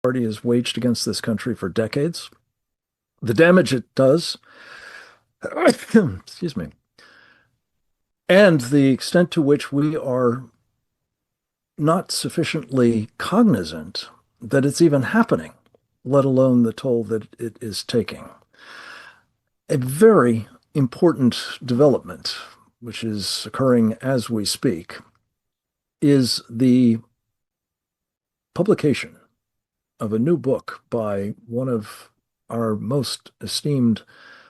Party has waged against this country for decades. The damage it does, excuse me, and the extent to which we are not sufficiently cognizant that it's even happening, let alone the toll that it is taking. A very important development, which is occurring as we speak, is the publication of a new book by one of our most esteemed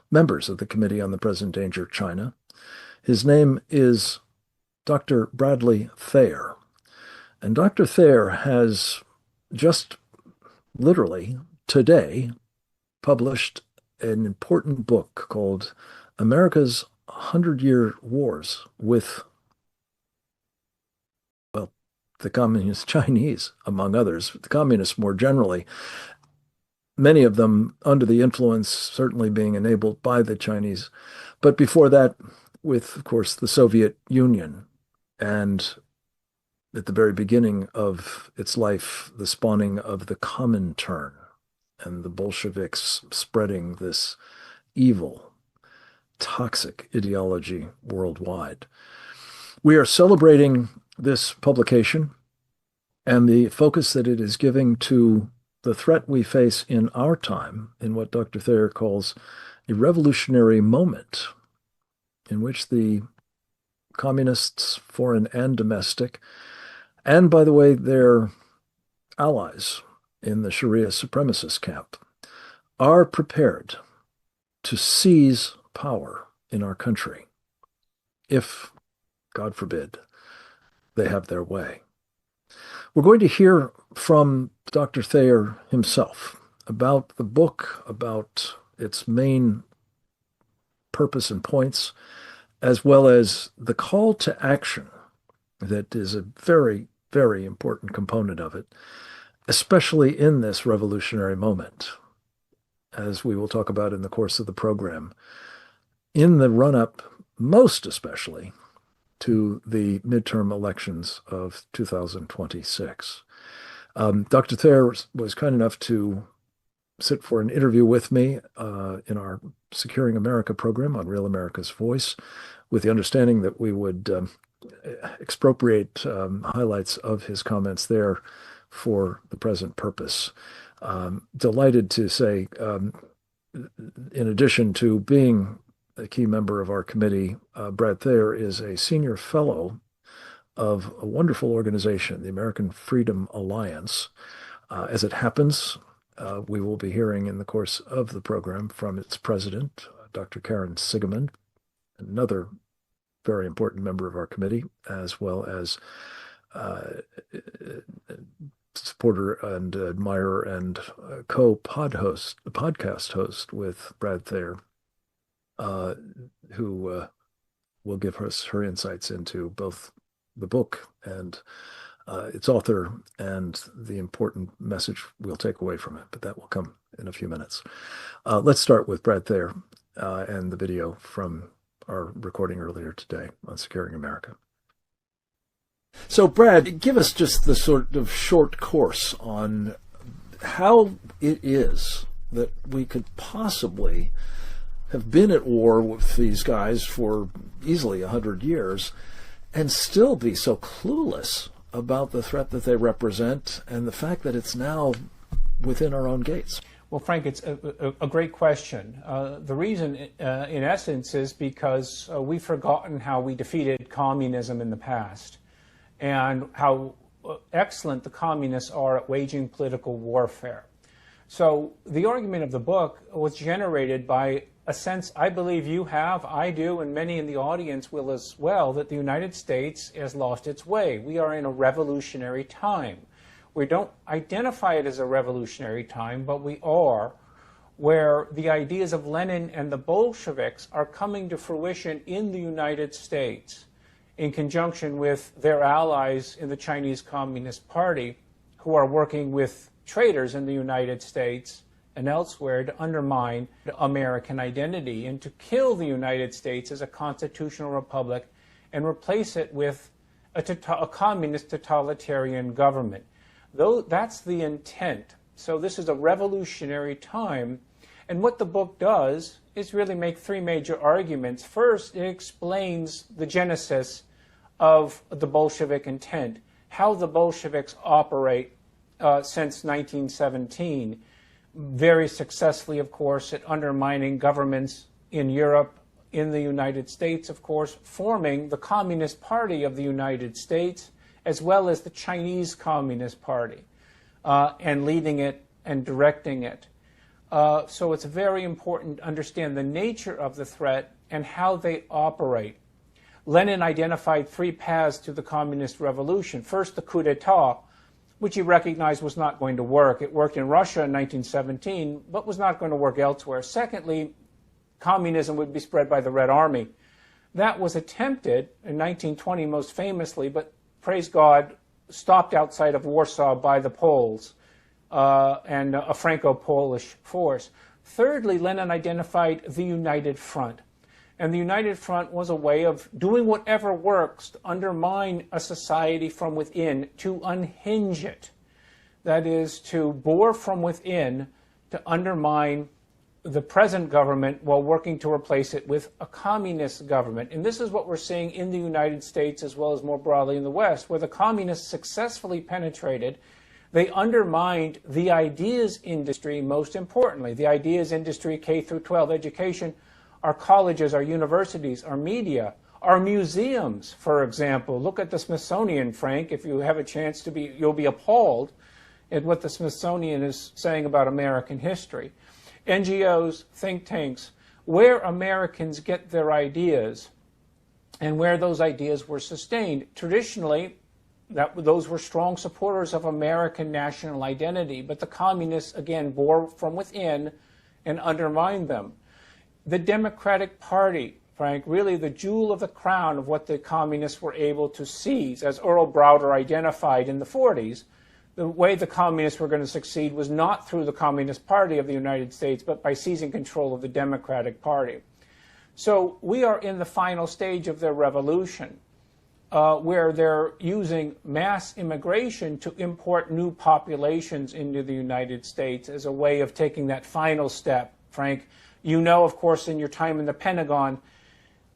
members of the Committee on the Present Danger of China. His name is Dr. Bradley Thayer. And Dr. Thayer has just literally today published an important book called America's 100-Year Wars with, well, the Communist Chinese, among others, the Communists more generally, many of them under the influence certainly being enabled by the Chinese, but before that with, of course, the Soviet Union, and at the very beginning of its life, the spawning of the Comintern and the Bolsheviks spreading this evil, toxic ideology worldwide. We are celebrating this publication and the focus that it is giving to the threat we face in our time, in what Dr. Thayer calls a revolutionary moment, in which the communists, foreign and domestic, and by the way, their allies in the Sharia supremacist camp, are prepared to seize power in our country if, God forbid, they have their way. We're going to hear from Dr. Thayer himself about the book, about its main purpose and points, as well as the call to action that is a very, very important component of it, especially in this revolutionary moment, as we will talk about in the course of the program, in the run-up, most especially, to the midterm elections of 2026. Dr. Thayer was kind enough to sit for an interview with me in our Securing America program on Real America's Voice, with the understanding that we would expropriate highlights of his comments there for the present purpose. Delighted to say, in addition to being a key member of our committee, Brad Thayer is a senior fellow of a wonderful organization, the American Freedom Alliance. As it happens, we will be hearing in the course of the program from its president, Dr. Karen Sigeman, another very important member of our committee, as well as supporter and admirer and podcast host with Brad Thayer, who will give us her insights into both the book and its author and the important message we'll take away from it, but that will come in a few minutes. Let's start with Brad Thayer and the video from our recording earlier today on Securing America. So, Brad, give us just the sort of short course on how it is that we could possibly have been at war with these guys for easily 100 years and still be so clueless about the threat that they represent and the fact that it's now within our own gates. Well, Frank, it's a great question. The reason, in essence, is because we've forgotten how we defeated communism in the past and how excellent the communists are at waging political warfare. So the argument of the book was generated by a sense I believe you have, I do, and many in the audience will as well, that the United States has lost its way. We are in a revolutionary time. We don't identify it as a revolutionary time, but we are, where the ideas of Lenin and the Bolsheviks are coming to fruition in the United States in conjunction with their allies in the Chinese Communist Party, who are working with traitors in the United States and elsewhere to undermine American identity and to kill the United States as a constitutional republic and replace it with a communist totalitarian government. Though that's the intent So this is a revolutionary time. And what the book does is really make three major arguments. First, it explains the genesis of the Bolshevik intent, how the Bolsheviks operate since 1917, very successfully, of course, at undermining governments in Europe, in the United States, of course, forming the Communist Party of the United States, as well as the Chinese Communist Party, and leading it and directing it. So it's very important to understand the nature of the threat and how they operate. Lenin identified three paths to the communist revolution. First, the coup d'etat, which he recognized was not going to work. It worked in Russia in 1917, but was not going to work elsewhere. Secondly, communism would be spread by the Red Army. That was attempted in 1920 most famously, but praise God, stopped outside of Warsaw by the Poles and a Franco-Polish force. Thirdly, Lenin identified the United Front. And the United Front was a way of doing whatever works to undermine a society from within, to unhinge it. That is, to bore from within, to undermine the present government while working to replace it with a communist government. And this is what we're seeing in the United States as well as more broadly in the West, where the communists successfully penetrated. They undermined the ideas industry, most importantly. The ideas industry, K through 12 education, our colleges, our universities, our media, our museums, for example. Look at the Smithsonian, Frank. If you have a chance to be, you'll be appalled at what the Smithsonian is saying about American history. NGOs, think tanks, where Americans get their ideas and where those ideas were sustained. Traditionally, those were strong supporters of American national identity, but the communists, again, bore from within and undermined them. The Democratic Party, Frank, really the jewel of the crown of what the communists were able to seize, as Earl Browder identified in the 40s. The way the communists were going to succeed was not through the Communist Party of the United States, but by seizing control of the Democratic Party. So we are in the final stage of their revolution, where they're using mass immigration to import new populations into the United States as a way of taking that final step, Frank. You know, of course, in your time in the Pentagon,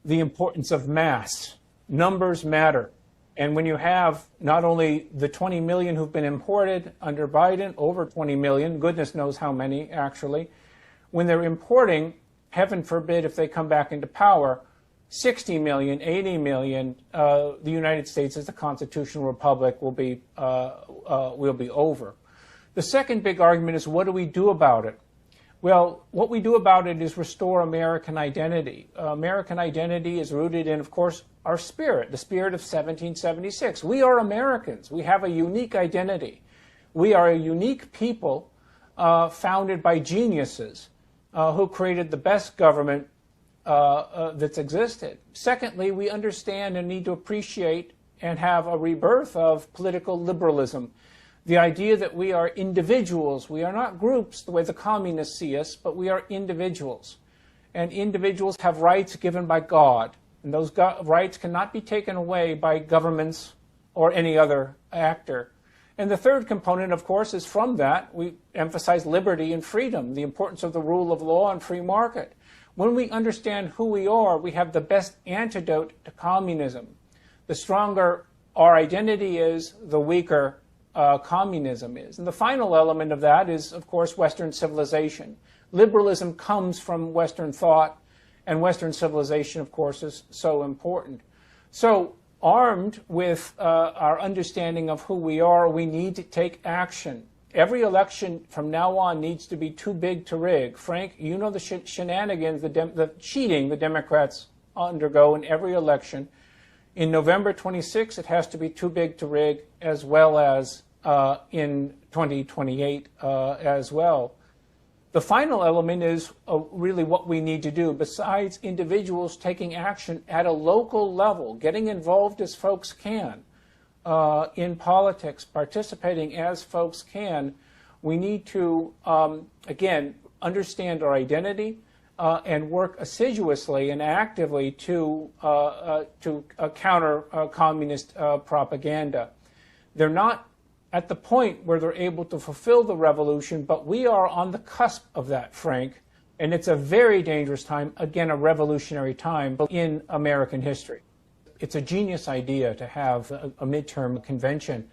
the importance of mass. Numbers matter. And when you have not only the 20 million who've been imported under Biden, over 20 million, goodness knows how many actually, when they're importing, heaven forbid if they come back into power, 60 million, 80 million, the United States as a constitutional republic will be over. The second big argument is, what do we do about it? Well, what we do about it is restore American identity. American identity is rooted in, of course, our spirit, the spirit of 1776. We are Americans. We have a unique identity. We are a unique people founded by geniuses who created the best government that's existed. Secondly, we understand and need to appreciate and have a rebirth of political liberalism. The idea that we are individuals, we are not groups the way the communists see us, but we are individuals. And individuals have rights given by God. And those rights cannot be taken away by governments or any other actor. And the third component, of course, is from that, we emphasize liberty and freedom, the importance of the rule of law and free market. When we understand who we are, we have the best antidote to communism. The stronger our identity is, the weaker communism is. And the final element of that is, of course, Western civilization. Liberalism comes from Western thought, and Western civilization, of course, is so important. So, armed with our understanding of who we are, we need to take action. Every election from now on needs to be too big to rig. Frank, you know the shenanigans, the cheating the Democrats undergo in every election. In November 26, it has to be too big to rig, as well as in 2028 as well. The final element is really what we need to do. Besides individuals taking action at a local level, getting involved as folks can in politics, participating as folks can, we need to, again, understand our identity and work assiduously and actively to counter communist propaganda. They're not at the point where they're able to fulfill the revolution, but we are on the cusp of that, Frank, and it's a very dangerous time, again, a revolutionary time in American history. It's a genius idea to have a midterm convention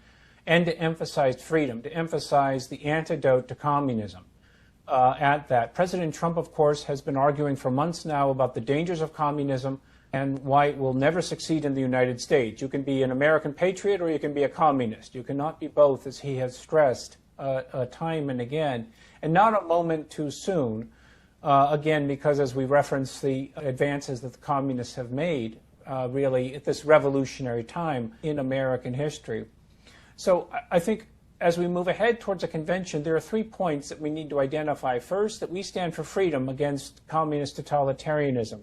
and to emphasize freedom, to emphasize the antidote to communism. At that, President Trump, of course, has been arguing for months now about the dangers of communism and why it will never succeed in the United States. You can be an American patriot or you can be a communist. You cannot be both, as he has stressed time and again, and not a moment too soon, again, because as we reference the advances that the communists have made, really, at this revolutionary time in American history. So I think as we move ahead towards a convention, there are 3 points that we need to identify. First, that we stand for freedom against communist totalitarianism.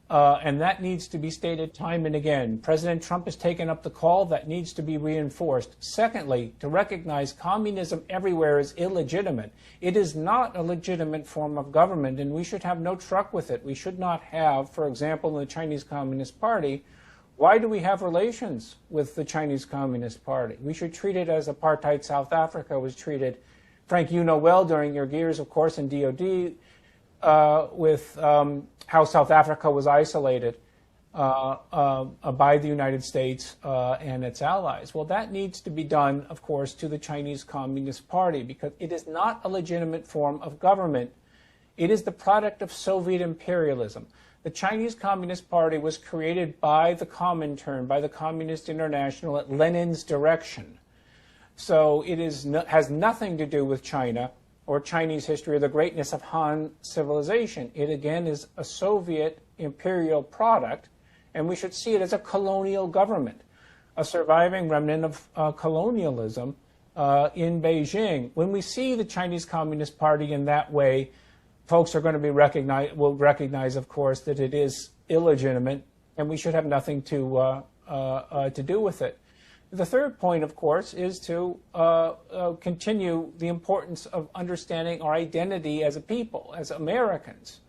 And that needs to be stated time and again. President Trump has taken up the call. That needs to be reinforced. Secondly, to recognize communism everywhere is illegitimate. It is not a legitimate form of government, and we should have no truck with it. We should not have, for example, in the Chinese Communist Party, why do we have relations with the Chinese Communist Party? We should treat it as apartheid South Africa was treated. Frank, you know well during your years, of course, in DOD, with how South Africa was isolated by the United States and its allies. Well, that needs to be done, of course, to the Chinese Communist Party, because it is not a legitimate form of government. It is the product of Soviet imperialism. The Chinese Communist Party was created by the Comintern, by the Communist International at Lenin's direction. So it has nothing to do with China or Chinese history or the greatness of Han civilization. It again is a Soviet imperial product, and we should see it as a colonial government, a surviving remnant of colonialism in Beijing. When we see the Chinese Communist Party in that way, folks are going to will recognize, of course, that it is illegitimate, and we should have nothing to do with it. The third point, of course, is to continue the importance of understanding our identity as a people, as Americans,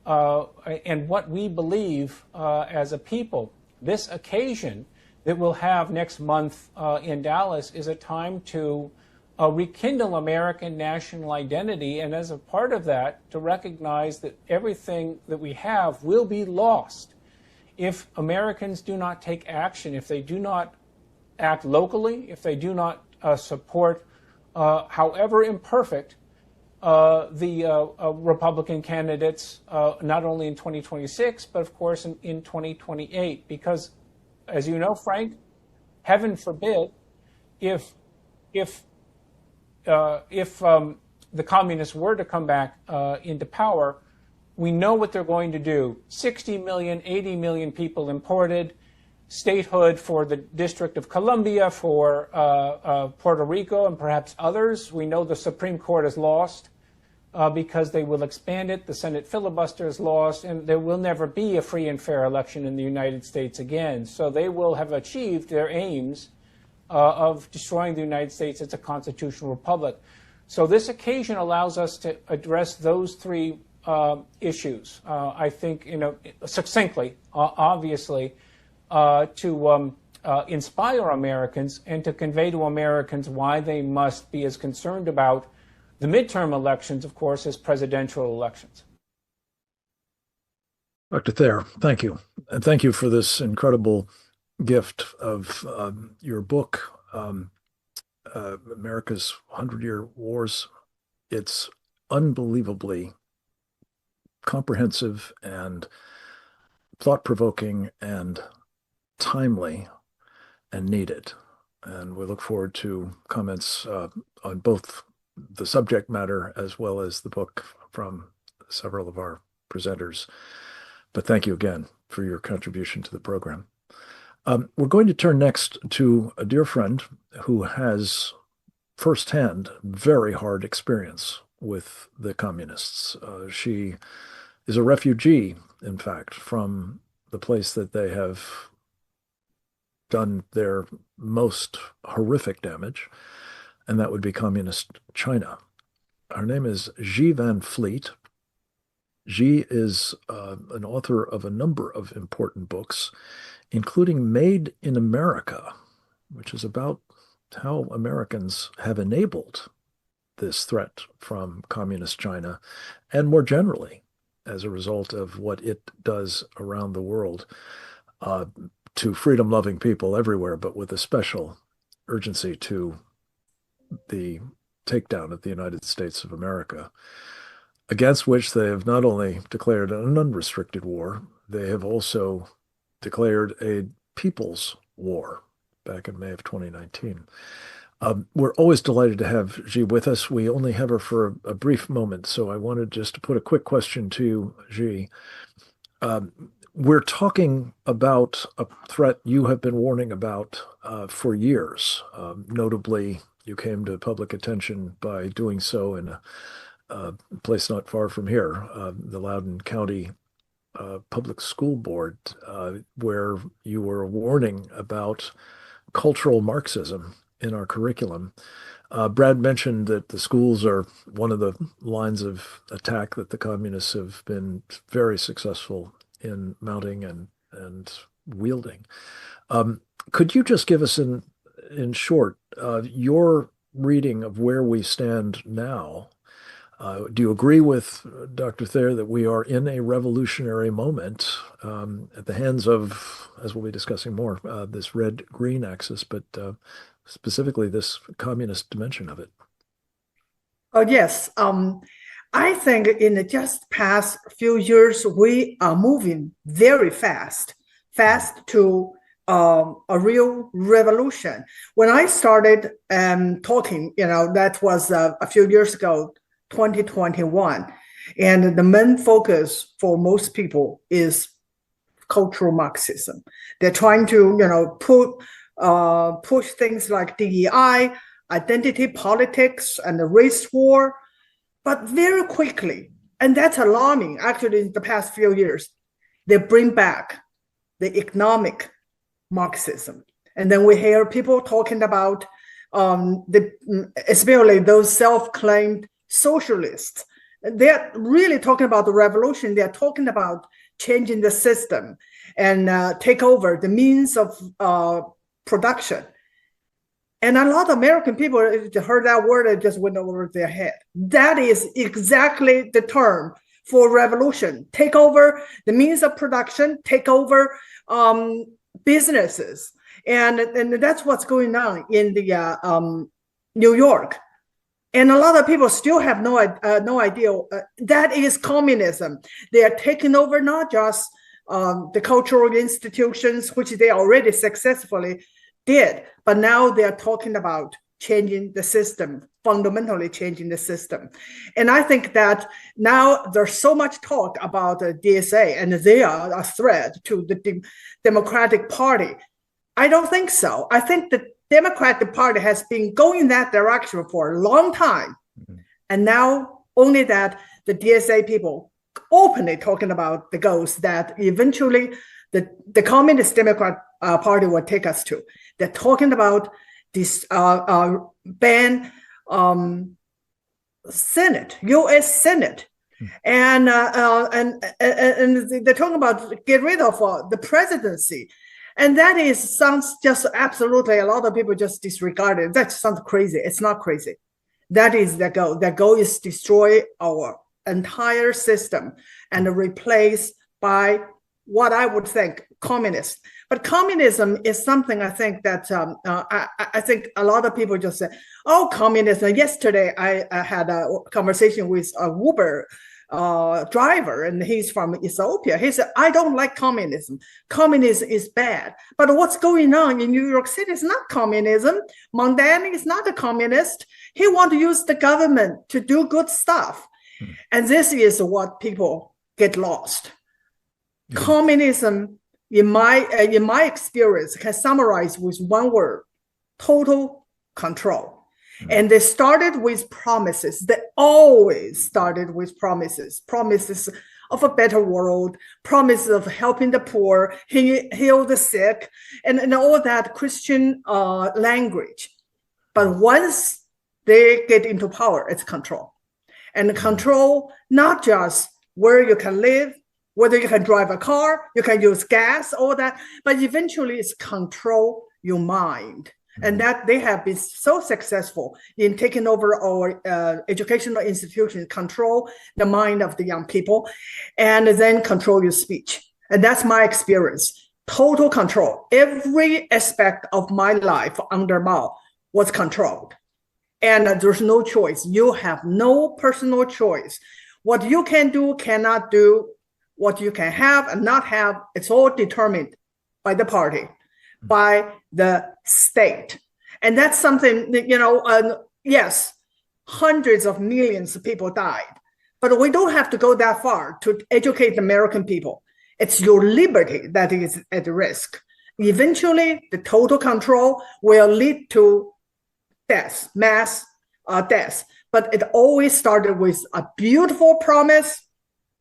and what we believe as a people. This occasion that we'll have next month in Dallas is a time to rekindle American national identity, and as a part of that, to recognize that everything that we have will be lost if Americans do not take action, if they do not act locally, if they do not support, however imperfect, the Republican candidates, not only in 2026, but of course in 2028. Because, as you know, Frank, heaven forbid, if the communists were to come back into power, we know what they're going to do. 60 million, 80 million people imported, statehood for the District of Columbia, for Puerto Rico, and perhaps others. We know the Supreme Court is lost because they will expand it. The Senate filibuster is lost, and there will never be a free and fair election in the United States again. So they will have achieved their aims of destroying the United States as a constitutional republic. So this occasion allows us to address those 3 issues, I think, succinctly, obviously, to inspire Americans and to convey to Americans why they must be as concerned about the midterm elections, of course, as presidential elections. Dr. Thayer, thank you. And thank you for this incredible gift of your book, America's 100-Year Wars. It's unbelievably comprehensive and thought-provoking and timely and needed. And we look forward to comments on both the subject matter as well as the book from several of our presenters. But thank you again for your contribution to the program. We're going to turn next to a dear friend who has firsthand very hard experience with the communists. She is a refugee, in fact, from the place that they have done their most horrific damage, and that would be communist China. Her name is Xi Van Fleet. Xi is an author of a number of important books, including Made in America, which is about how Americans have enabled this threat from communist China, and more generally, as a result of what it does around the world to freedom-loving people everywhere, but with a special urgency to the takedown of the United States of America, against which they have not only declared an unrestricted war, they have also declared a people's war back in May of 2019. We're always delighted to have Xi with us. We only have her for a brief moment, so I wanted just to put a quick question to you, Xi. We're talking about a threat you have been warning about for years. Notably, you came to public attention by doing so in a place not far from here, the Loudoun County Public School Board, where you were warning about cultural Marxism in our curriculum. Brad mentioned that the schools are one of the lines of attack that the communists have been very successful in mounting and wielding. Could you just give us, in short, your reading of where we stand now? Do you agree with Dr. Thayer that we are in a revolutionary moment at the hands of, as we'll be discussing more, this red-green axis, but specifically this communist dimension of it? Oh, yes. I think in the just past few years, we are moving very fast to a real revolution. When I started talking, that was a few years ago, 2021, and the main focus for most people is cultural Marxism. They're trying to, push things like DEI, identity politics, and the race war, but very quickly, and that's alarming. Actually, in the past few years, they bring back the economic Marxism, and then we hear people talking about especially those self-claimed socialists. They're really talking about the revolution. They're talking about changing the system and take over the means of production. And a lot of American people heard that word and just went over their head. That is exactly the term for revolution. Take over the means of production, take over businesses. And that's what's going on in the New York. And a lot of people still have no idea that is communism. They are taking over not just the cultural institutions, which they already successfully did, but now they are talking about changing the system, fundamentally changing the system. And I think that now there's so much talk about the DSA and they are a threat to the Democratic Party. I don't think so. I think the Democratic Party has been going that direction for a long time. Mm-hmm. And now only that the DSA people openly talking about the goals that eventually the Communist Democrat Party will take us to. They're talking about this ban Senate, U.S. Senate, and they're talking about get rid of the presidency, and that sounds just absolutely. A lot of people just disregard it. That sounds crazy. It's not crazy. That is the goal. The goal is destroy our entire system and replace by what I would think communist. But communism is something I think that I think a lot of people just say, oh, communism. Yesterday, I had a conversation with a Uber driver, and he's from Ethiopia. He said, I don't like communism. Communism is bad. But what's going on in New York City is not communism. Mondani is not a communist. He wants to use the government to do good stuff. And this is what people get lost. Communism, in my experience, can summarize with one word: total control. And they started with promises. They always started with promises of a better world, promises of helping the poor, heal the sick, and all that Christian language. But once they get into power, it's control. And control, not just where you can live, whether you can drive a car, you can use gas, all that, but eventually it's control your mind. and that they have been so successful in taking over our educational institutions, control the mind of the young people, and then control your speech. And that's my experience. Total control. Every aspect of my life under Mao was controlled. And there's no choice. You have no personal choice. What you can do, cannot do, what you can have and not have, it's all determined by the party, by the state. And that's something that, yes, hundreds of millions of people died, but we don't have to go that far to educate the American people. It's your liberty that is at risk. Eventually, the total control will lead to death, mass death. But it always started with a beautiful promise.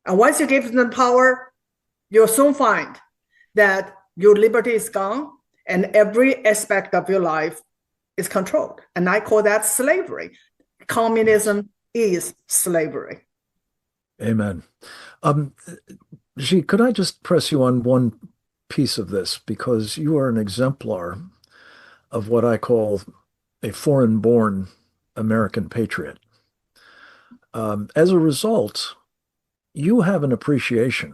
And once you give them power, you'll soon find that your liberty is gone and every aspect of your life is controlled. And I call that slavery. Communism is slavery. Amen. Xi, could I just press you on one piece of this? Because you are an exemplar of what I call a foreign-born American patriot. As a result, you have an appreciation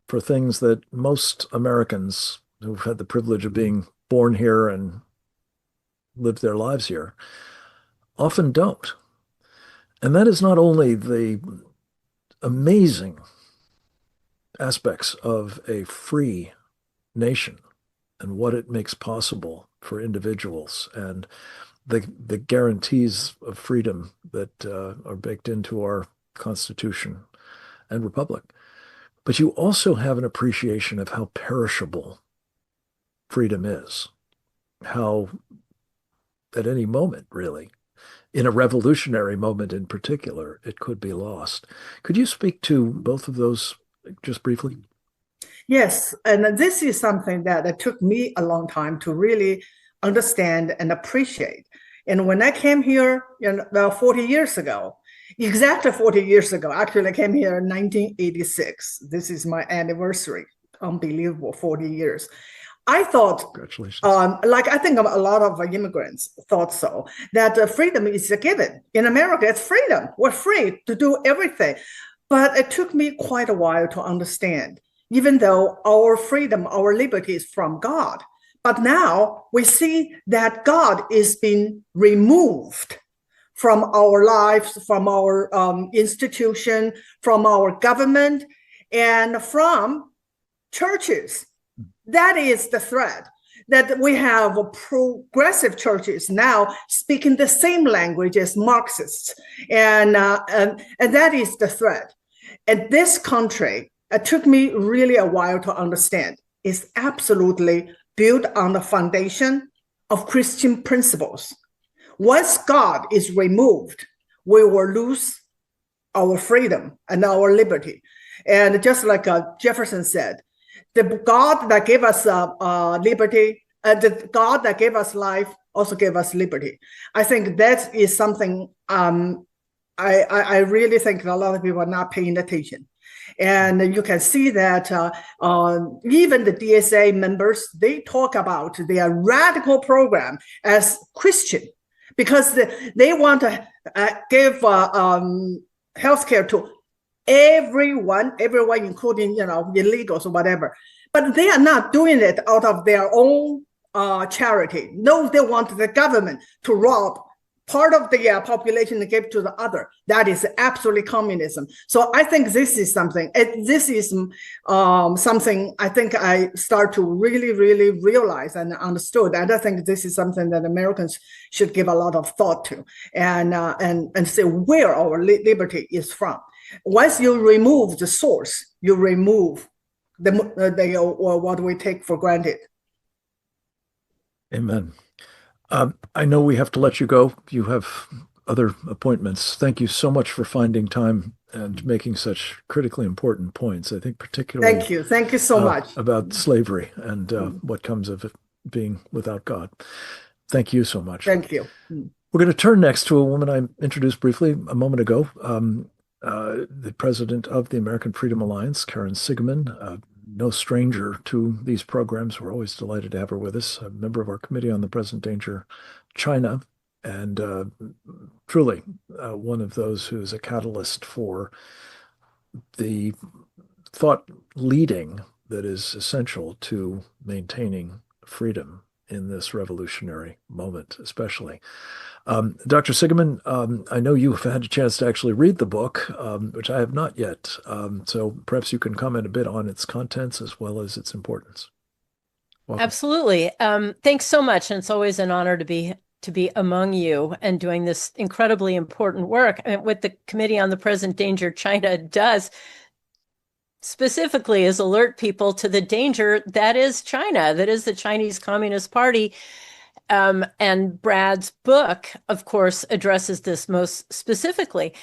for things that most Americans who've had the privilege of being born here and lived their lives here often don't. And that is not only the amazing aspects of a free nation and what it makes possible for individuals and the guarantees of freedom that are baked into our Constitution and Republic. But you also have an appreciation of how perishable freedom is, how at any moment, really, in a revolutionary moment in particular, it could be lost. Could you speak to both of those just briefly? Yes, and this is something that it took me a long time to really understand and appreciate. And when I came here, 40 years ago, exactly 40 years ago, actually I came here in 1986. This is my anniversary. Unbelievable, 40 years. I thought, congratulations. Like I think a lot of immigrants thought so, that freedom is a given. In America, it's freedom. We're free to do everything. But it took me quite a while to understand, even though our freedom, our liberty is from God. But now we see that God is being removed from our lives, from our institution, from our government, and from churches. That is the threat, that we have progressive churches now speaking the same language as Marxists. And that is the threat. And this country, it took me really a while to understand, is absolutely built on the foundation of Christian principles. Once God is removed, we will lose our freedom and our liberty. And just like Jefferson said, the God that gave us liberty, the God that gave us life also gave us liberty. I think that is something I really think a lot of people are not paying attention. And you can see that even the DSA members, they talk about their radical program as Christian because they want to give healthcare to everyone, including, illegals or whatever. But they are not doing it out of their own charity. No, they want the government to rob part of the population and give to the other. That is absolutely communism. So I think this is something. Something I think I start to really, really realize and understood. And I think this is something that Americans should give a lot of thought to and say where our liberty is from. Once you remove the source, you remove what we take for granted. Amen. I know we have to let you go. You have other appointments. Thank you so much for finding time and making such critically important points. I think particularly Thank you so much about slavery and what comes of it being without God. Thank you so much. Thank you. We're going to turn next to a woman I introduced briefly a moment ago, the president of the American Freedom Alliance, Karen Sigeman. no stranger to these programs. We're always delighted to have her with us, a member of our Committee on the Present Danger China, and truly one of those who's a catalyst for the thought leading that is essential to maintaining freedom in this revolutionary moment, especially. Dr. Sigeman, I know you've had a chance to actually read the book, which I have not yet. So perhaps you can comment a bit on its contents as well as its importance. Welcome. Absolutely. Thanks so much. And it's always an honor to be among you and doing this incredibly important work. And what the Committee on the Present Danger China does specifically is alert people to the danger that is China, that is the Chinese Communist Party. And Brad's book, of course, addresses this most specifically.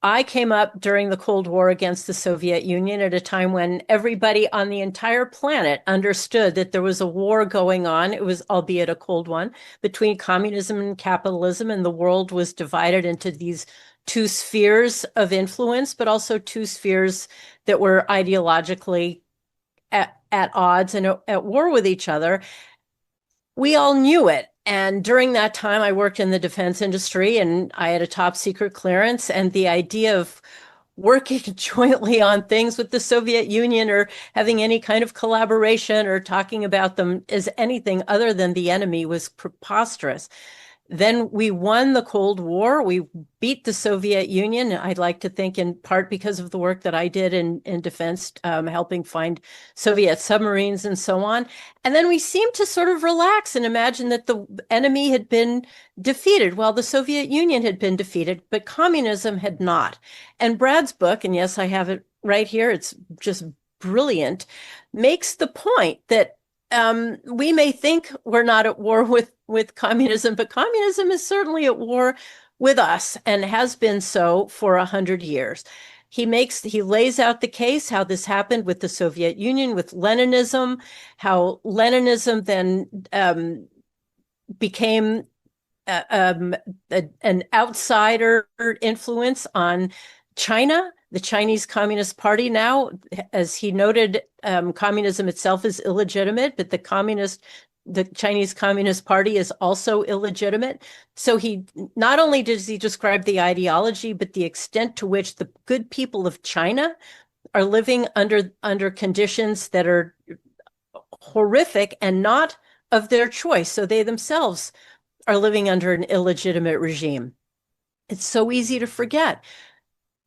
I came up during the Cold War against the Soviet Union at a time when everybody on the entire planet understood that there was a war going on. It was, albeit a cold one, between communism and capitalism, and the world was divided into these two spheres of influence, but also two spheres that were ideologically at odds and at war with each other. We all knew it. And during that time, I worked in the defense industry and I had a top secret clearance. And the idea of working jointly on things with the Soviet Union or having any kind of collaboration or talking about them as anything other than the enemy was preposterous. Then we won the Cold War. We beat the Soviet Union. I'd like to think in part because of the work that I did in defense, helping find Soviet submarines and so on. And then we seemed to sort of relax and imagine that the enemy had been defeated. Well, the Soviet Union had been defeated, but communism had not. And Brad's book, and yes, I have it right here, it's just brilliant, makes the point that we may think we're not at war with communism, but communism is certainly at war with us and has been so for 100 years. He lays out the case, how this happened with the Soviet Union, with Leninism, how Leninism then became an outsider influence on China. The Chinese Communist Party now, as he noted, communism itself is illegitimate, but the Chinese Communist Party is also illegitimate. So he not only does he describe the ideology, but the extent to which the good people of China are living under conditions that are horrific and not of their choice. So they themselves are living under an illegitimate regime. It's so easy to forget.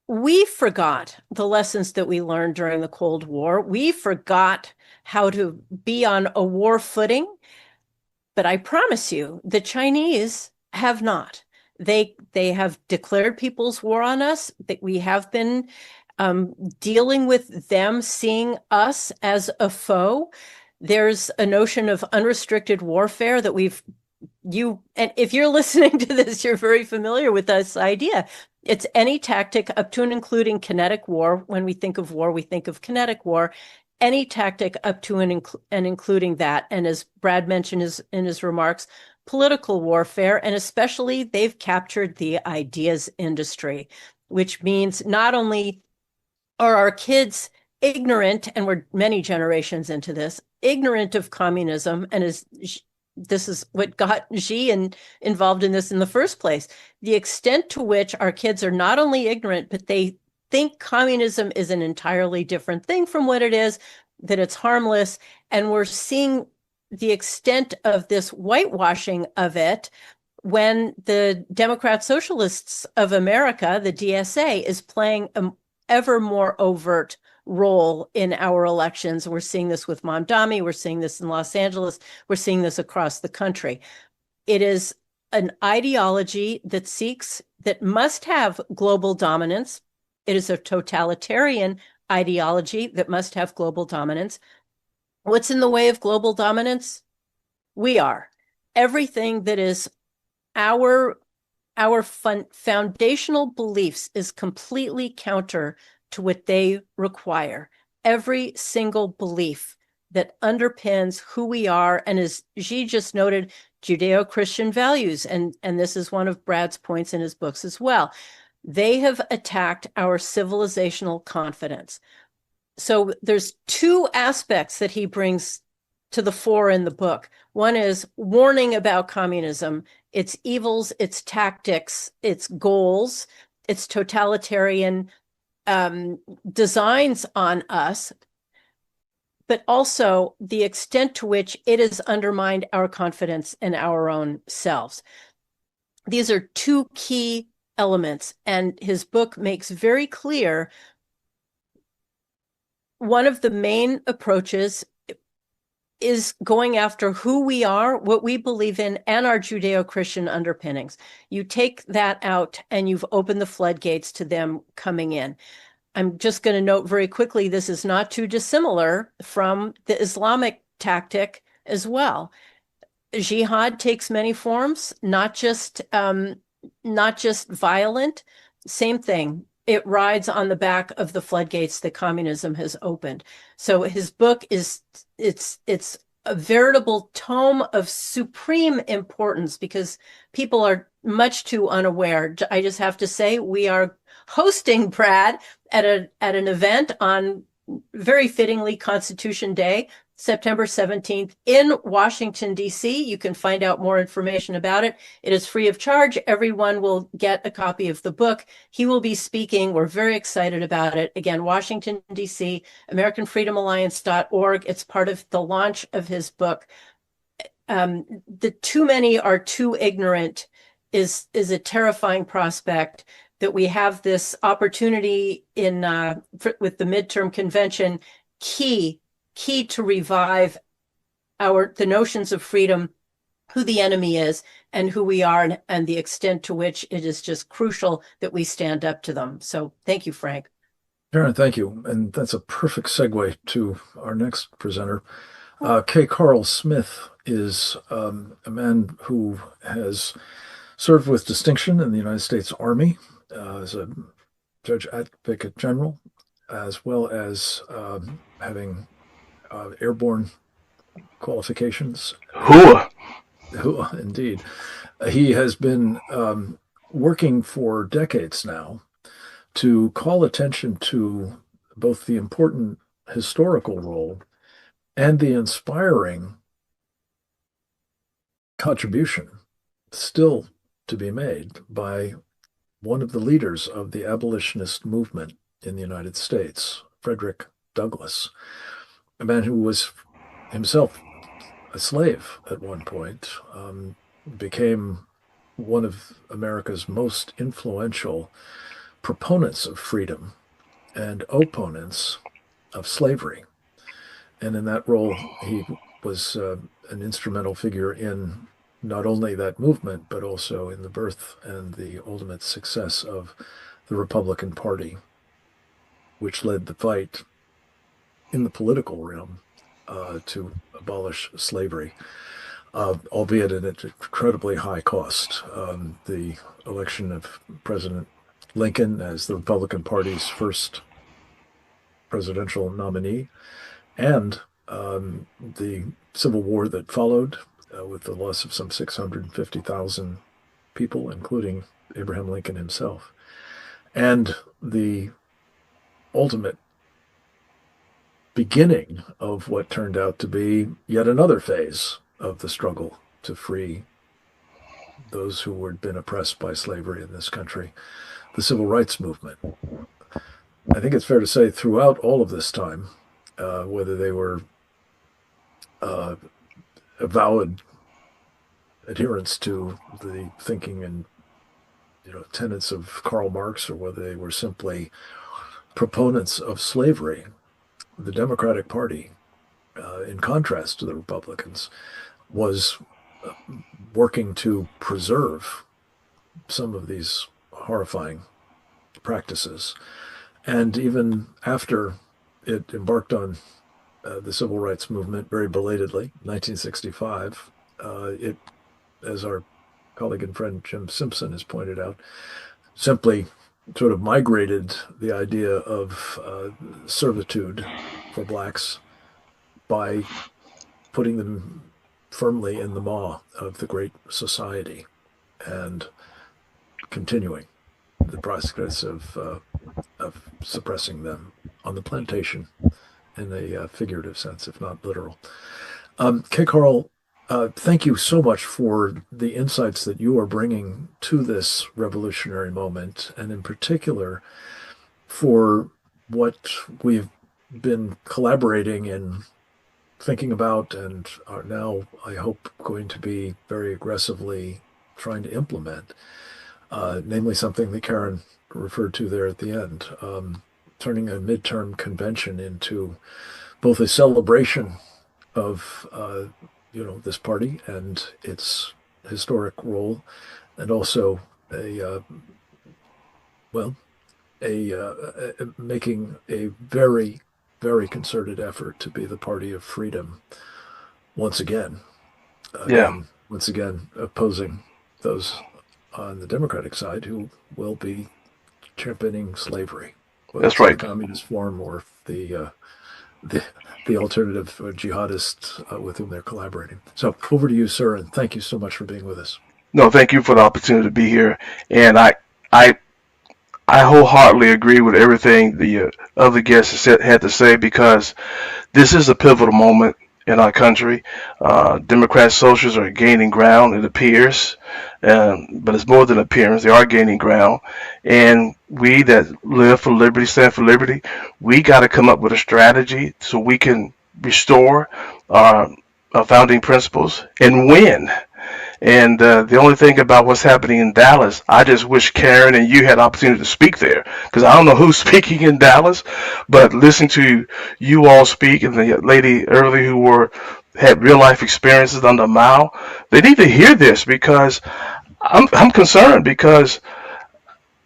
We forgot the lessons that we learned during the Cold War. We forgot how to be on a war footing. But I promise you, the Chinese have not. They have declared people's war on us. That we have been dealing with them, seeing us as a foe. There's a notion of unrestricted warfare that and if you're listening to this, you're very familiar with this idea. It's any tactic up to and including kinetic war. When we think of war, we think of kinetic war. Any tactic up to and including that. And as Brad mentioned in his remarks, political warfare, and especially they've captured the ideas industry, which means not only are our kids ignorant, and we're many generations into this, ignorant of communism, and this is what got Xi involved in this in the first place. The extent to which our kids are not only ignorant, but they think communism is an entirely different thing from what it is, that it's harmless. And we're seeing the extent of this whitewashing of it when the Democrat Socialists of America, the DSA, is playing an ever more overt role in our elections. We're seeing this with Mamdani. We're seeing this in Los Angeles. We're seeing this across the country. It is an ideology that must have global dominance. It is a totalitarian ideology that must have global dominance. What's in the way of global dominance? We are. Everything that is our foundational beliefs is completely counter to what they require. Every single belief that underpins who we are, and as Xi just noted, Judeo-Christian values, and this is one of Brad's points in his books as well. They have attacked our civilizational confidence. So there's two aspects that he brings to the fore in the book. One is warning about communism, its evils, its tactics, its goals, its totalitarian designs on us, but also the extent to which it has undermined our confidence in our own selves. These are two key elements, and his book makes very clear one of the main approaches is going after who we are, what we believe in, and our Judeo-Christian underpinnings. You take that out and you've opened the floodgates to them coming in. I'm just going to note very quickly, this is not too dissimilar from the Islamic tactic as well. Jihad takes many forms, not just violent. Same thing. It rides on the back of the floodgates that communism has opened. So his book it's a veritable tome of supreme importance because people are much too unaware. I just have to say, we are hosting Brad at an event on very fittingly Constitution Day, September 17th in Washington, D.C. You can find out more information about it. It is free of charge. Everyone will get a copy of the book. He will be speaking. We're very excited about it. Again, Washington, D.C., AmericanFreedomAlliance.org. It's part of the launch of his book. The too many are too ignorant is a terrifying prospect, that we have this opportunity with the midterm convention, key to revive the notions of freedom, who the enemy is and who we are, and the extent to which it is just crucial that we stand up to them. So thank you, Frank. Sharon, thank you. And that's a perfect segue to our next presenter. K. Carl Smith is a man who has served with distinction in the United States Army as a Judge Advocate General, as well as having airborne qualifications. Indeed. He has been working for decades now to call attention to both the important historical role and the inspiring contribution still to be made by one of the leaders of the abolitionist movement in the United States, Frederick Douglass, a man who was himself a slave at one point, became one of America's most influential proponents of freedom and opponents of slavery. And in that role, he was an instrumental figure in not only that movement, but also in the birth and the ultimate success of the Republican Party, which led the fight in the political realm to abolish slavery, albeit at an incredibly high cost. The election of President Lincoln as the Republican Party's first presidential nominee, and the Civil War that followed, with the loss of some 650,000 people, including Abraham Lincoln himself, and the ultimate beginning of what turned out to be yet another phase of the struggle to free those who had been oppressed by slavery in this country, the Civil Rights Movement. I think it's fair to say throughout all of this time, whether they were avowed adherents to the thinking and tenets of Karl Marx, or whether they were simply proponents of slavery, the Democratic Party, in contrast to the Republicans, was working to preserve some of these horrifying practices. And even after it embarked on the Civil Rights Movement very belatedly, 1965, it, as our colleague and friend Jim Simpson has pointed out, simply sort of migrated the idea of servitude for blacks by putting them firmly in the maw of the Great Society and continuing the process of suppressing them on the plantation in a figurative sense, if not literal. K. Carl, thank you so much for the insights that you are bringing to this revolutionary moment, and in particular for what we've been collaborating in thinking about and are now, I hope, going to be very aggressively trying to implement, namely something that Karen referred to there at the end, turning a midterm convention into both a celebration of this party and its historic role, and also making a very, very concerted effort to be the party of freedom once again. Once again, opposing those on the Democratic side who will be championing slavery. That's right. The communist form or the alternative jihadists with whom they're collaborating. So over to you, sir, and thank you so much for being with us. No, thank you for the opportunity to be here. And I wholeheartedly agree with everything the other guests had to say, because this is a pivotal moment in our country. Democrats, socialists are gaining ground, it appears, but it's more than appearance. They are gaining ground, and we that live for liberty, stand for liberty, we got to come up with a strategy so we can restore our founding principles and win. And the only thing about what's happening in Dallas, I just wish Karen and you had the opportunity to speak there, because I don't know who's speaking in Dallas, but listening to you all speak and the lady earlier who had real life experiences under Mao, they need to hear this, because I'm concerned, because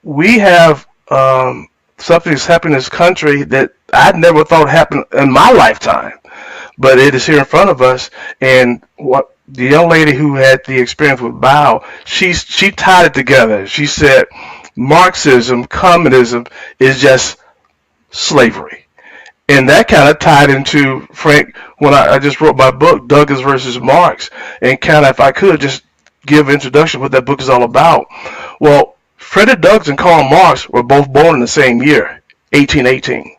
we have something that's happening in this country that I never thought happened in my lifetime, but it is here in front of us. And what the young lady who had the experience with Mao, she tied it together. She said Marxism, communism is just slavery. And that kind of tied into, Frank, when I just wrote my book, Douglas versus Marx, and kind of, if I could just give an introduction what that book is all about. Well, Frederick Douglass and Karl Marx were both born in the same year, 1818.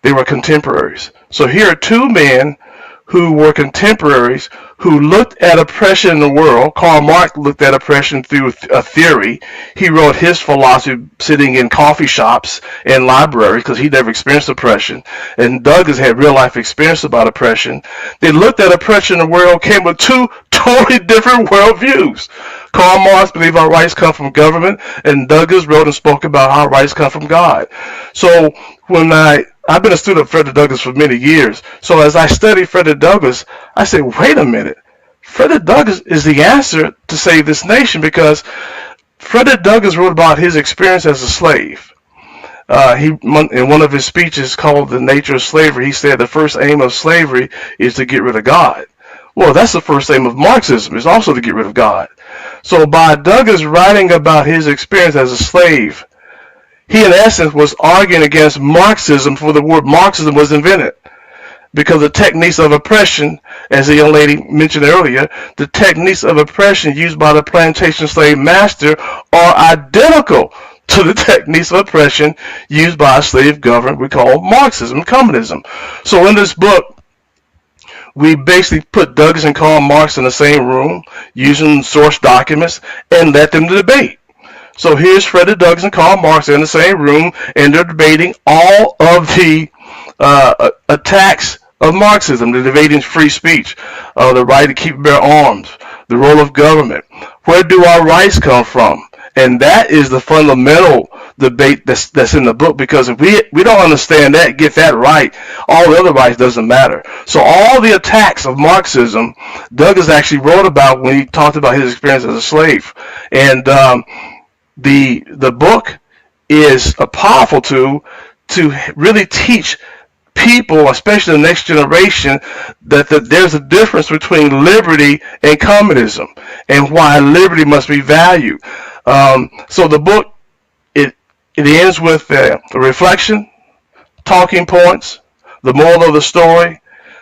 They were contemporaries. So here are two men who were contemporaries, who looked at oppression in the world. Karl Marx looked at oppression through a theory. He wrote his philosophy sitting in coffee shops and libraries, because he never experienced oppression. And Douglas had real life experience about oppression. They looked at oppression in the world, came with two totally different worldviews. Karl Marx believed our rights come from government, and Douglas wrote and spoke about how our rights come from God. So when I've been a student of Frederick Douglass for many years. So as I studied Frederick Douglass, I said, wait a minute. Frederick Douglass is the answer to save this nation, because Frederick Douglass wrote about his experience as a slave. In one of his speeches called The Nature of Slavery, he said the first aim of slavery is to get rid of God. Well, that's the first aim of Marxism, is also to get rid of God. So by Douglass writing about his experience as a slave, he in essence was arguing against Marxism before the word Marxism was invented. Because the techniques of oppression, as the young lady mentioned earlier, the techniques of oppression used by the plantation slave master are identical to the techniques of oppression used by a slave government we call Marxism, communism. So in this book, we basically put Douglass and Karl Marx in the same room, using source documents, and let them debate. So here's Frederick Douglass and Karl Marx in the same room, and they're debating all of the attacks of Marxism. They're debating free speech, the right to keep and bear arms, the role of government. Where do our rights come from? And that is the fundamental debate that's in the book, because if we don't understand that, get that right, all the other rights doesn't matter. So all the attacks of Marxism, Douglass actually wrote about when he talked about his experience as a slave. And the book is a powerful tool to really teach people, especially the next generation, that there's a difference between liberty and communism, and why liberty must be valued. So the book, it ends with a reflection, talking points, the moral of the story,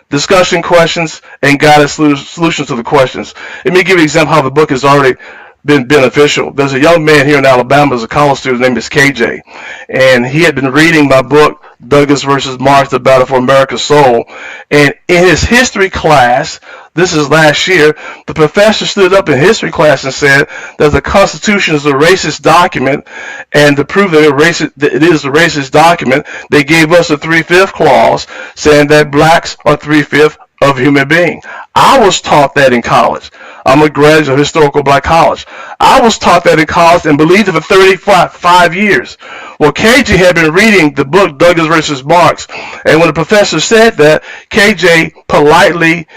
discussion questions, and guided solutions to the questions. Let me give you an example how the book is already been beneficial. There's a young man here in Alabama, as a college student, his name is KJ, and he had been reading my book, Douglas versus Marx, The Battle for America's Soul. And in his history class, this is last year, the professor stood up in history class and said that the Constitution is a racist document, and to prove that it is a racist document, they gave us a 3/5 clause saying that blacks are 3/5 of human being. I was taught that in college. I'm a graduate of historical black college. I was taught that in college and believed it for 35 years. Well, KJ had been reading the book Douglas versus Marx, and when the professor said that, KJ politely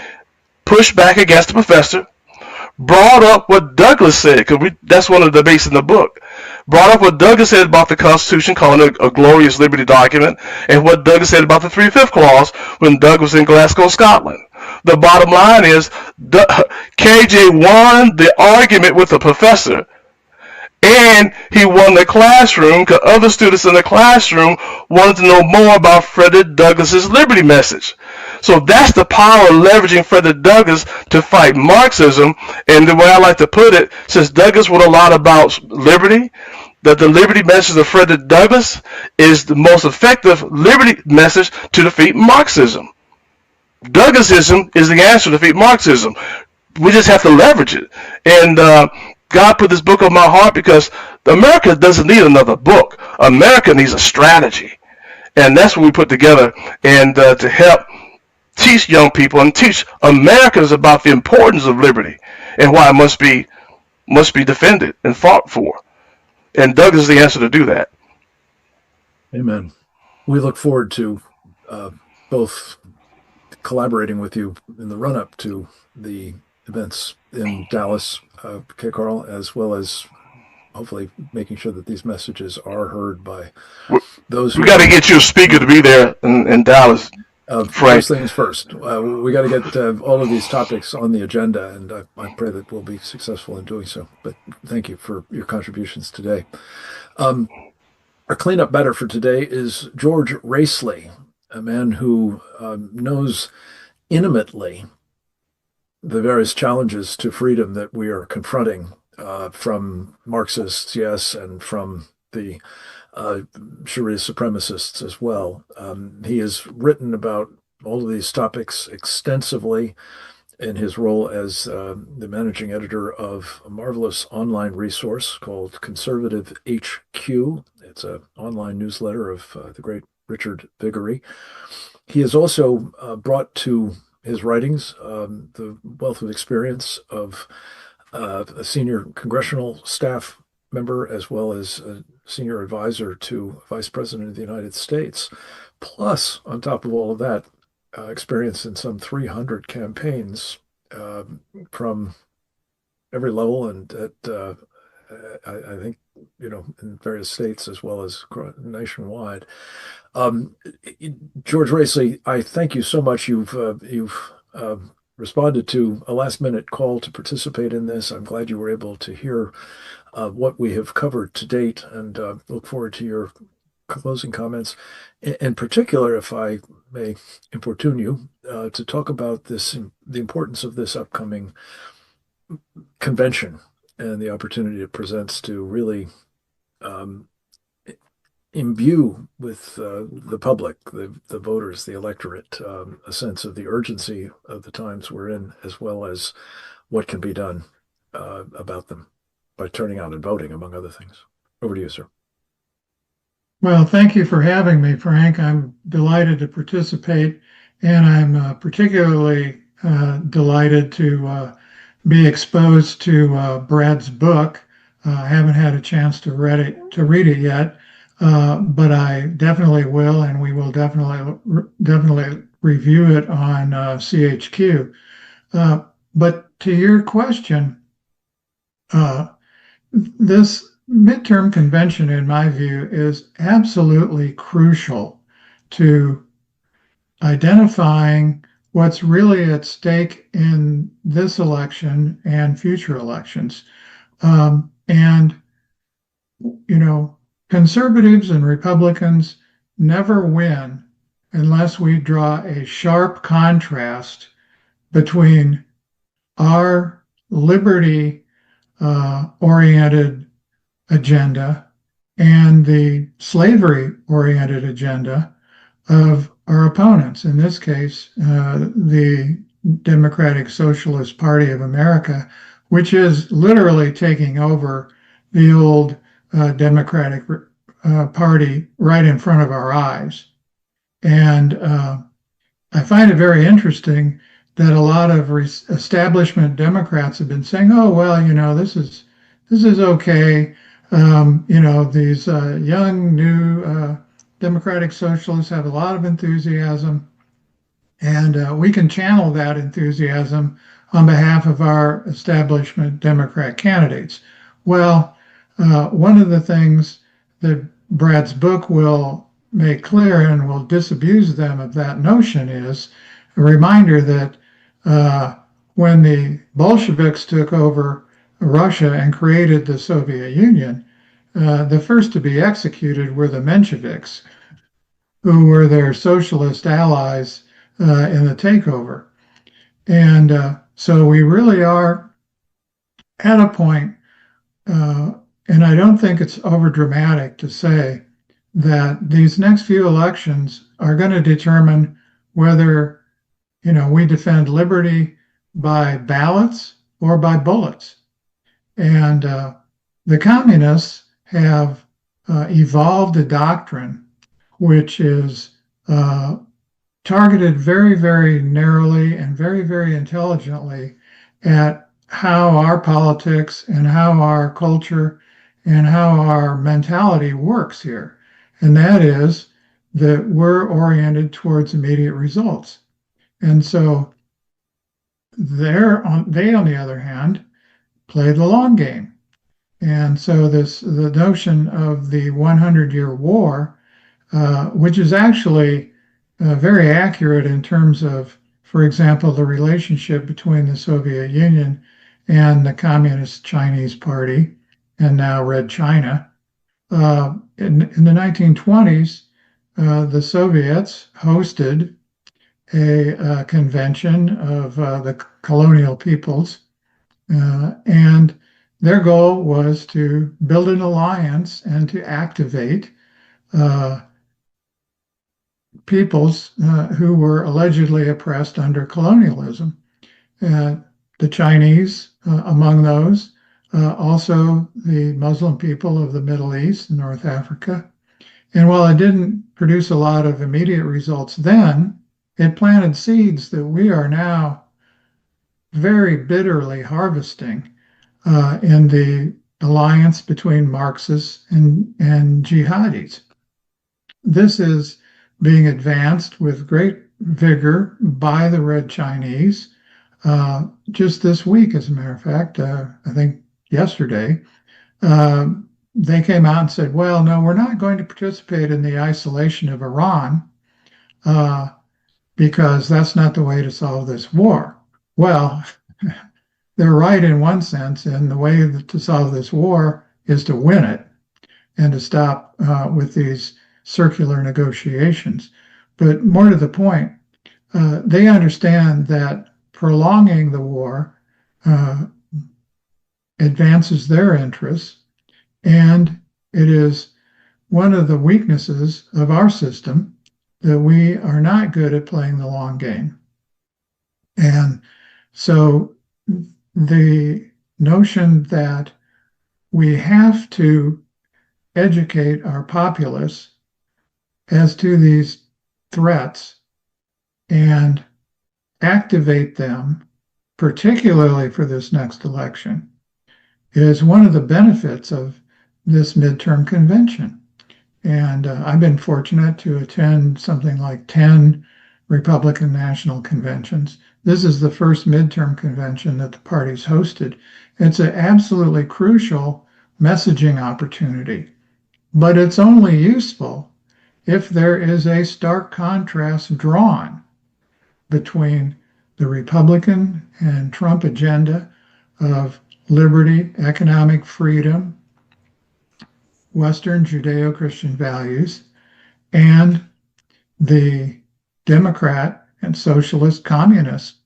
pushed back against the professor, brought up what Douglas said, because that's one of the debates in the book. Brought up what Douglas said about the Constitution, calling it a glorious liberty document, and what Douglas said about the 3/5 clause when Doug was in Glasgow, Scotland. The bottom line is KJ won the argument with the professor, and he won the classroom because other students in the classroom wanted to know more about Frederick Douglass's liberty message. So that's the power of leveraging Frederick Douglass to fight Marxism. And the way I like to put it, since Douglass wrote a lot about liberty, that the liberty message of Frederick Douglass is the most effective liberty message to defeat Marxism. Douglassism is the answer to defeat Marxism. We just have to leverage it. And God put this book on my heart because America doesn't need another book. America needs a strategy. And that's what we put together, and to help teach young people and teach Americans about the importance of liberty and why it must be defended and fought for. And Douglas is the answer to do that. Amen. We look forward to both collaborating with you in the run-up to the events in Dallas, Carl, as well as hopefully making sure that these messages are heard by those. We got to get you a speaker to be there in Dallas. First things first. We got to get all of these topics on the agenda, and I pray that we'll be successful in doing so. But thank you for your contributions today. Our cleanup batter for today is George Racely, a man who knows intimately the various challenges to freedom that we are confronting from Marxists, yes, and from the Sharia supremacists as well. He has written about all of these topics extensively in his role as the managing editor of a marvelous online resource called Conservative HQ. It's an online newsletter of the great Richard Viguerie. He has also brought to his writings the wealth of experience of a senior congressional staff member, as well as a senior advisor to Vice President of the United States. Plus, on top of all of that, experience in some 300 campaigns from every level, and at I think, in various states as well as nationwide. George Racely, I thank you so much. You've responded to a last-minute call to participate in this. I'm glad you were able to hear what we have covered to date, and look forward to your closing comments. In particular, if I may importune you, to talk about the importance of this upcoming convention and the opportunity it presents to really imbue with the public, the voters, the electorate, a sense of the urgency of the times we're in, as well as what can be done about them by turning out and voting, among other things. Over to you, sir. Well, thank you for having me, Frank. I'm delighted to participate, and I'm particularly delighted to be exposed to Brad's book. I haven't had a chance to read it yet, but I definitely will, and we will definitely review it on CHQ. But to your question, this midterm convention, in my view, is absolutely crucial to identifying what's really at stake in this election and future elections. Conservatives and Republicans never win unless we draw a sharp contrast between our liberty oriented agenda and the slavery-oriented agenda of our opponents. In this case, the Democratic Socialist Party of America, which is literally taking over the old Democratic Party right in front of our eyes. And I find it very interesting that a lot of establishment Democrats have been saying, "Oh, well, you know, this is okay. You know, these young new Democratic Socialists have a lot of enthusiasm, and we can channel that enthusiasm on behalf of our establishment Democrat candidates." Well, one of the things that Brad's book will make clear and will disabuse them of that notion is a reminder that when the Bolsheviks took over Russia and created the Soviet Union, the first to be executed were the Mensheviks, who were their socialist allies in the takeover. And so we really are at a point, and I don't think it's overdramatic to say that these next few elections are going to determine whether, you know, we defend liberty by ballots or by bullets. And the communists have evolved a doctrine which is targeted very, very narrowly and very, very intelligently at how our politics and how our culture and how our mentality works here. And that is that we're oriented towards immediate results. And so they, on the other hand, play the long game. And so the notion of the 100-year war, which is actually very accurate in terms of, for example, the relationship between the Soviet Union and the Communist Chinese Party, and now Red China. In the 1920s, the Soviets hosted a convention of the colonial peoples, and their goal was to build an alliance and to activate peoples who were allegedly oppressed under colonialism. The Chinese, among those, also the Muslim people of the Middle East and North Africa. And while it didn't produce a lot of immediate results then, it planted seeds that we are now very bitterly harvesting in the alliance between Marxists and jihadis. This is being advanced with great vigor by the Red Chinese. Just this week, as a matter of fact, I think yesterday, they came out and said, well, no, we're not going to participate in the isolation of Iran because that's not the way to solve this war. Well, they're right in one sense, and the way to solve this war is to win it and to stop with these circular negotiations. But more to the point, they understand that prolonging the war advances their interests, and it is one of the weaknesses of our system that we are not good at playing the long game. And so the notion that we have to educate our populace as to these threats and activate them, particularly for this next election, is one of the benefits of this midterm convention. And I've been fortunate to attend something like 10 Republican national conventions. This is the first midterm convention that the party's hosted. It's an absolutely crucial messaging opportunity, but it's only useful if there is a stark contrast drawn between the Republican and Trump agenda of liberty, economic freedom, Western Judeo-Christian values, and the Democrat and socialist communist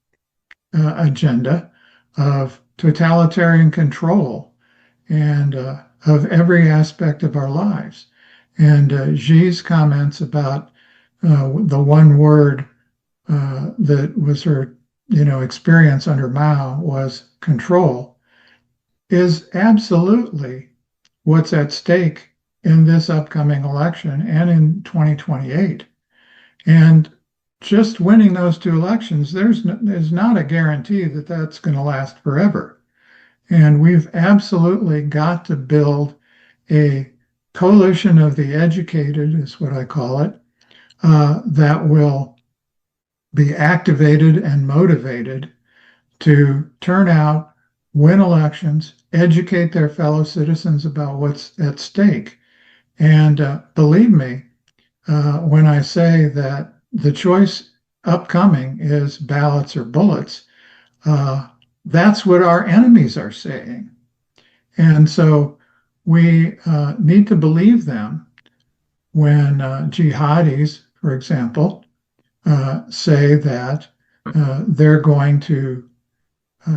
agenda of totalitarian control and of every aspect of our lives. And Xi's comments about the one word that was her, experience under Mao was control, is absolutely what's at stake in this upcoming election and in 2028. And just winning those two elections, there's not a guarantee that that's going to last forever. And we've absolutely got to build a coalition of the educated, is what I call it, that will be activated and motivated to turn out, win elections, educate their fellow citizens about what's at stake. And believe me, when I say that the choice upcoming is ballots or bullets, that's what our enemies are saying. And so we need to believe them when jihadis, for example, say that they're going to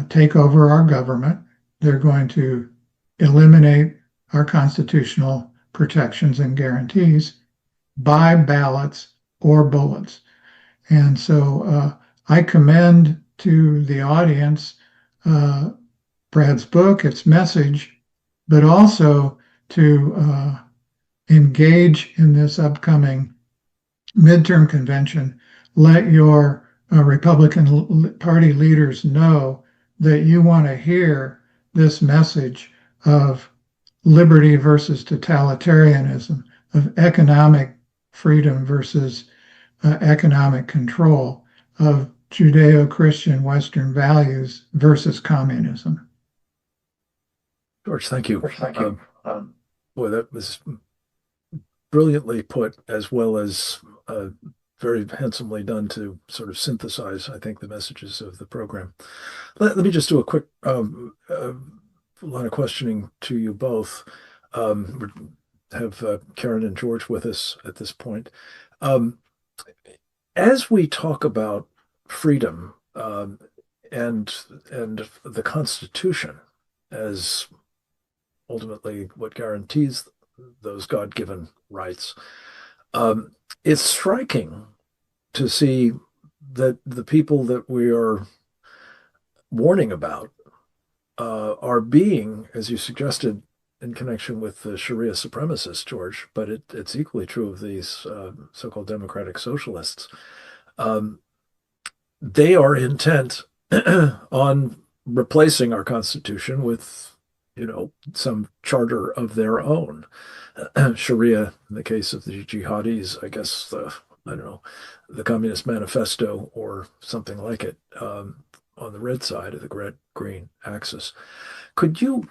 take over our government, they're going to eliminate our constitutional protections and guarantees by ballots or bullets. And so I commend to the audience Brad's book, its message, but also to engage in this upcoming midterm convention. Let your Republican Party leaders know that you want to hear this message of liberty versus totalitarianism, of economic freedom versus economic control, of Judeo-Christian Western values versus communism. George, thank you. Boy, that was brilliantly put, as well as very handsomely done to sort of synthesize, I think, the messages of the program. Let me just do a quick line of questioning to you both. We have Karen and George with us at this point. As we talk about freedom and the Constitution as ultimately what guarantees those God-given rights, it's striking to see that the people that we are warning about are being, as you suggested, in connection with the Sharia supremacists, George, but it's equally true of these so-called democratic socialists. They are intent on replacing our Constitution with, some charter of their own. Sharia, in the case of the jihadis, I guess, the Communist Manifesto or something like it, on the red side of the red-green axis. Could you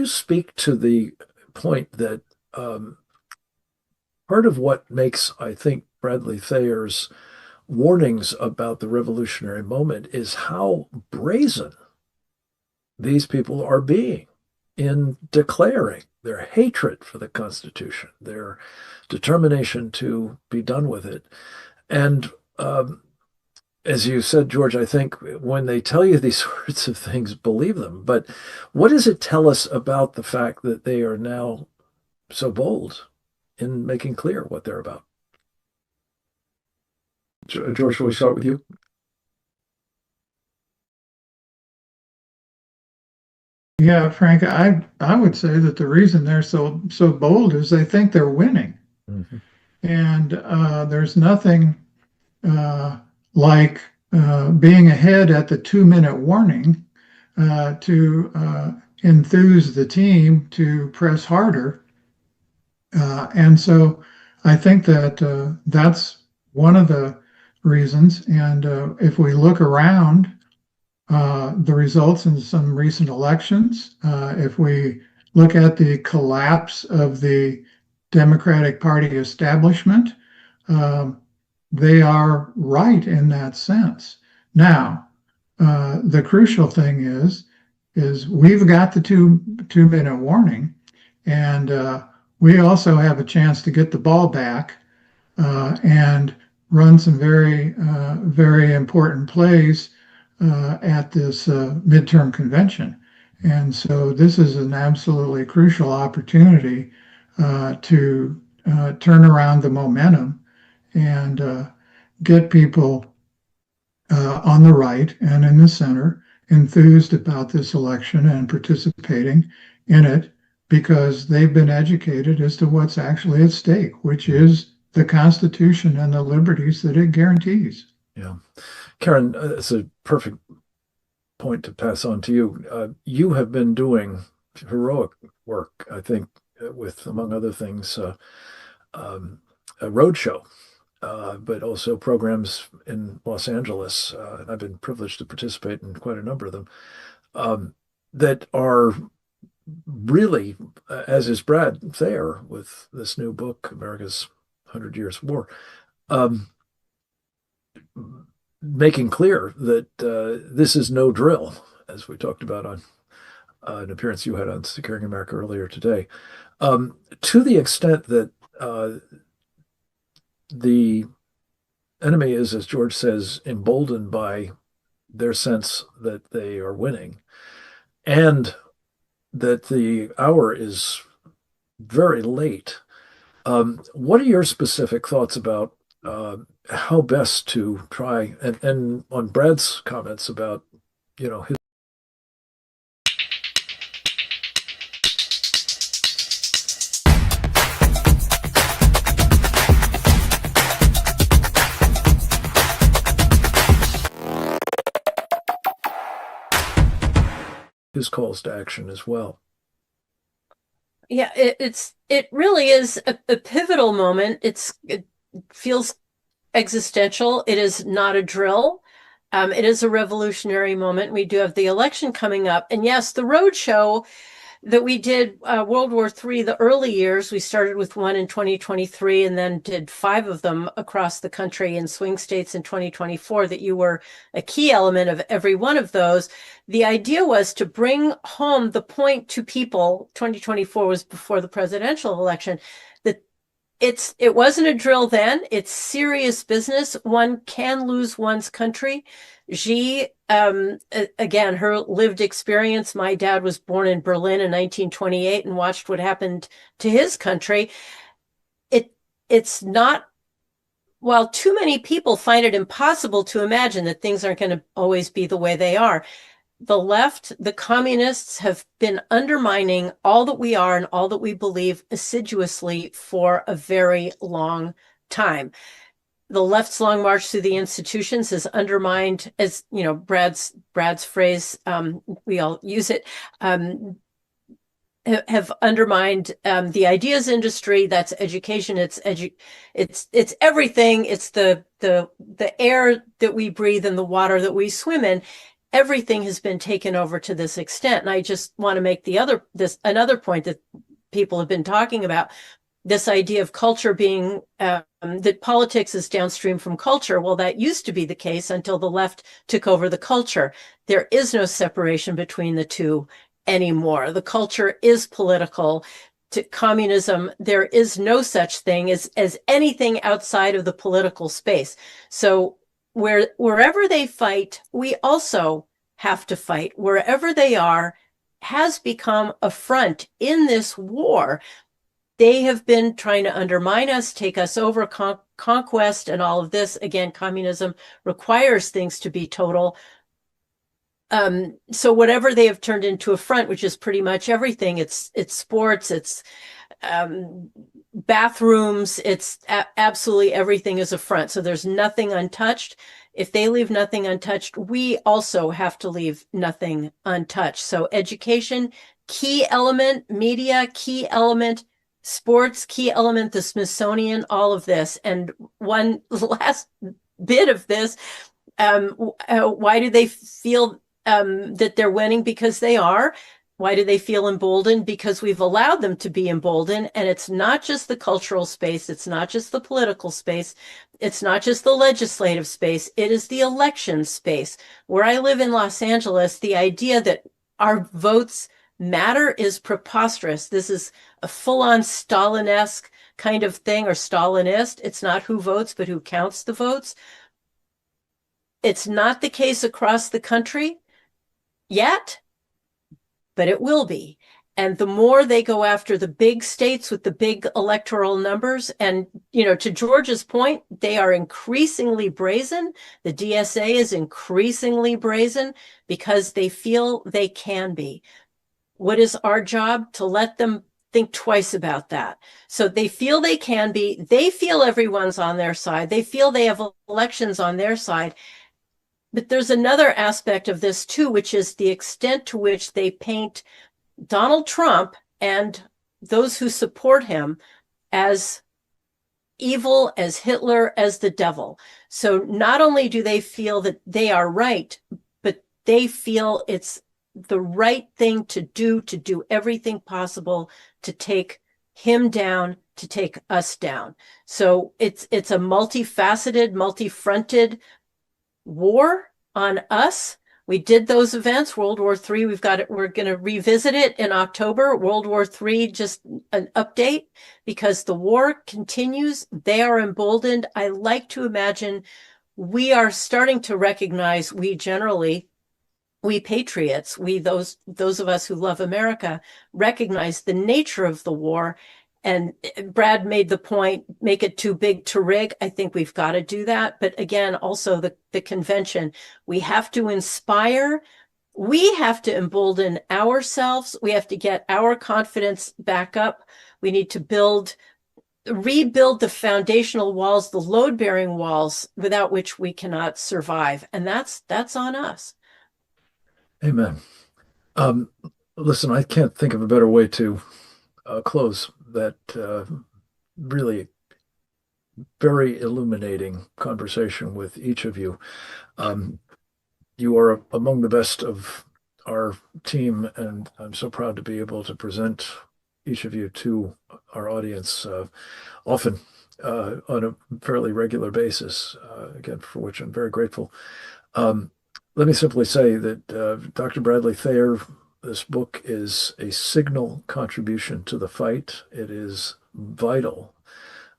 speak to the point that part of what makes, I think, Bradley Thayer's warnings about the revolutionary moment is how brazen these people are being in declaring their hatred for the Constitution, their determination to be done with it. And as you said, George, I think when they tell you these sorts of things, believe them. But what does it tell us about the fact that they are now so bold in making clear what they're about? George, shall we start with you? Yeah, Frank, I would say that the reason they're so bold is they think they're winning. Mm-hmm. And there's nothing like being ahead at the 2-minute warning to enthuse the team to press harder. And so I think that that's one of the reasons. And if we look around the results in some recent elections, if we look at the collapse of the Democratic Party establishment, they are right in that sense. Now, the crucial thing is we've got the two-minute warning, and we also have a chance to get the ball back and run some very important plays at this midterm convention. And so this is an absolutely crucial opportunity to turn around the momentum and get people on the right and in the center enthused about this election and participating in it, because they've been educated as to what's actually at stake, which is the Constitution and the liberties that it guarantees. Yeah. Karen, it's a perfect point to pass on to you. You have been doing heroic work, I think, with, among other things, a roadshow, but also programs in Los Angeles. And I've been privileged to participate in quite a number of them that are really, as is Brad Thayer with this new book, America's 100 Years of War, making clear that this is no drill, as we talked about on an appearance you had on Securing America earlier today. To the extent that the enemy is, as George says, emboldened by their sense that they are winning, and that the hour is very late. What are your specific thoughts about how best to try, and on Brad's comments about, his calls to action as well? Yeah, it really is a pivotal moment. It feels existential. It is not a drill. It is a revolutionary moment. We do have the election coming up. And yes, the roadshow that we did, World War III, the early years, we started with one in 2023 and then did 5 of them across the country in swing states in 2024, that you were a key element of every one of those. The idea was to bring home the point to people. 2024 was before the presidential election, that it wasn't a drill then. It's serious business. One can lose one's country. Xi, again, her lived experience. My dad was born in Berlin in 1928 and watched what happened to his country. It's not, while too many people find it impossible to imagine that things aren't going to always be the way they are, the left, the communists, have been undermining all that we are and all that we believe assiduously for a very long time. The left's long march through the institutions has undermined, as you know, Brad's phrase, we all use it, have undermined the ideas industry. That's education. It's everything. It's the air that we breathe and the water that we swim in. Everything has been taken over to this extent. And I just want to make another point that people have been talking about. This idea of culture being, that politics is downstream from culture. Well, that used to be the case until the left took over the culture. There is no separation between the two anymore. The culture is political. To communism, there is no such thing as anything outside of the political space. So wherever they fight, we also have to fight. Wherever they are has become a front in this war. They have been trying to undermine us, take us over, conquest, and all of this. Again, communism requires things to be total. So whatever they have turned into a front, which is pretty much everything, it's sports, it's bathrooms, it's absolutely everything is a front. So there's nothing untouched. If they leave nothing untouched, we also have to leave nothing untouched. So education, key element, media, key element, sports, key element, the Smithsonian, all of this. And one last bit of this, why do they feel that they're winning? Because they are. Why do they feel emboldened? Because we've allowed them to be emboldened. And it's not just the cultural space. It's not just the political space. It's not just the legislative space. It is the election space. Where I live in Los Angeles, the idea that our votes matter is preposterous. This is a full-on Stalin-esque kind of thing, or Stalinist. It's not who votes, but who counts the votes. It's not the case across the country yet, but it will be. And the more they go after the big states with the big electoral numbers, and, to George's point, they are increasingly brazen. The DSA is increasingly brazen because they feel they can be. What is our job? To let them think twice about that. So they feel they can be. They feel everyone's on their side. They feel they have elections on their side. But there's another aspect of this too, which is the extent to which they paint Donald Trump and those who support him as evil, as Hitler, as the devil. So not only do they feel that they are right, but they feel it's the right thing to do everything possible to take him down, to take us down. So it's a multifaceted, multi-fronted war on us. We did those events, World War III. We're going to revisit it in October. World War III, just an update, because the war continues. They are emboldened. I like to imagine we are starting to recognize, we patriots, those of us who love America, recognize the nature of the war. And Brad made the point, make it too big to rig. I think we've got to do that. But again, also the convention, we have to inspire. We have to embolden ourselves. We have to get our confidence back up. We need to rebuild the foundational walls, the load-bearing walls, without which we cannot survive. And that's on us. Amen. Listen, I can't think of a better way to close that really very illuminating conversation with each of you. You are among the best of our team, and I'm so proud to be able to present each of you to our audience often on a fairly regular basis, again, for which I'm very grateful. Let me simply say that Dr. Bradley Thayer, this book is a signal contribution to the fight. It is vital